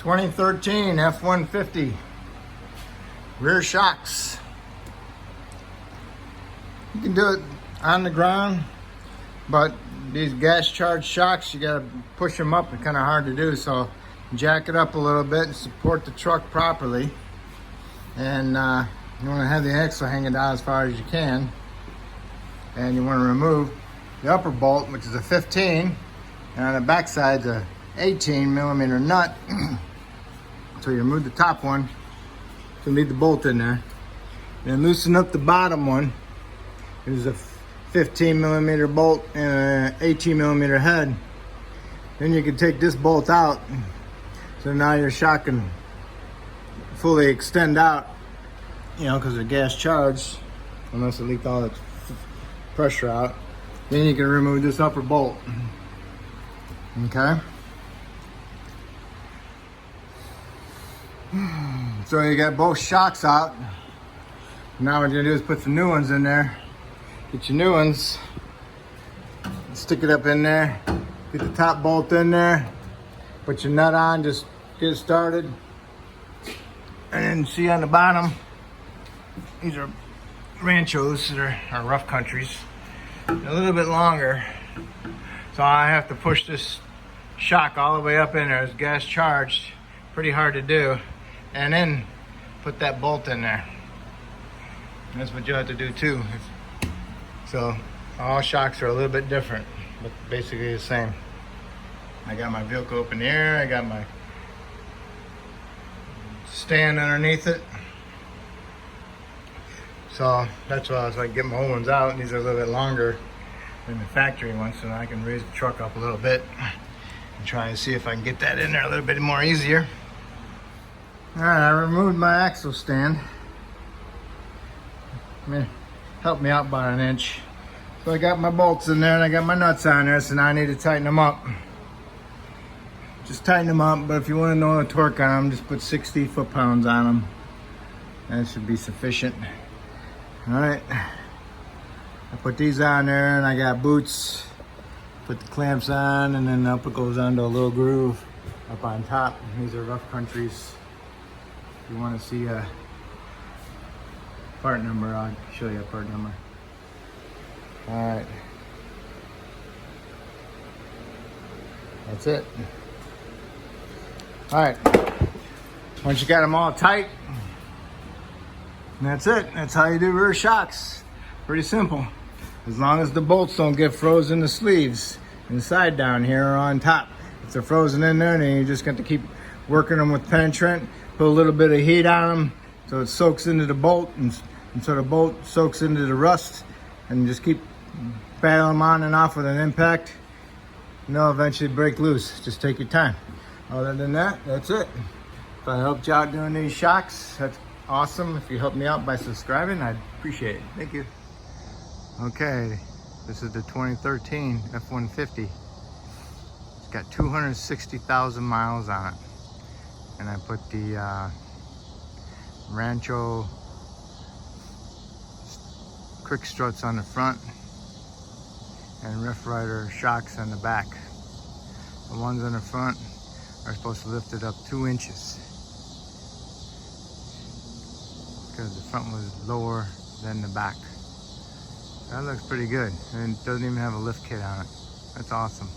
2013 F150 rear shocks. You can do it on the ground, but these gas charged shocks, you gotta push them up. It's kind of hard to do, so jack it up a little bit and support the truck properly. And you want to have the axle hanging down as far as you can. And you want to remove the upper bolt, which is a 15, and on the back side's a 18mm nut. So you remove the top one, so you leave the bolt in there. Then loosen up the bottom one. There's a 15mm bolt and an 18mm head. Then you can take this bolt out. So now your shock can fully extend out, you know, because they're gas charged, unless it leaked all its pressure out. Then you can remove this upper bolt. Okay. So you got both shocks out. Now what you're gonna do is put some new ones in there. Get your new ones, stick it up in there, get the top bolt in there, put your nut on, just get it started. And then see on the bottom, these are ranchos that are rough countries. They're a little bit longer, so I have to push this shock all the way up in there. It's gas charged, pretty hard to do. And then put that bolt in there. And that's what you have to do too. So all shocks are a little bit different, but basically the same. I got my vehicle up in the air, I got my stand underneath it. So that's why I was like, get my old ones out, and these are a little bit longer than the factory ones, so I can raise the truck up a little bit and try to see if I can get that in there a little bit more easier. All right, I removed my axle stand. Help me out by an inch. So I got my bolts in there and I got my nuts on there, so now I need to tighten them up. Just tighten them up, but if you want to know the torque on them, just put 60 foot-pounds on them. That should be sufficient. All right, I put these on there and I got boots. Put the clamps on, and then up it goes onto a little groove up on top. These are rough countries. If you want to see a part number, I'll show you a part number. All right, that's it. All right, once you got them all tight, that's it. That's how you do rear shocks. Pretty simple. As long as the bolts don't get frozen in the sleeves inside down here or on top. If they're frozen in there, then you just got to keep working them with penetrant. Put a little bit of heat on them so it soaks into the bolt, and so the bolt soaks into the rust, and just keep battling them on and off with an impact, and they'll eventually break loose. Just take your time. Other than that, that's it. If I helped you out doing these shocks, that's awesome. If you help me out by subscribing, I'd appreciate it. Thank you. Okay, this is the 2013 F150. It's got 260,000 miles on it. And I put the Rancho quick struts on the front and Riff Rider shocks on the back. The ones on the front are supposed to lift it up 2 inches because the front was lower than the back. That looks pretty good, and it doesn't even have a lift kit on it. That's awesome.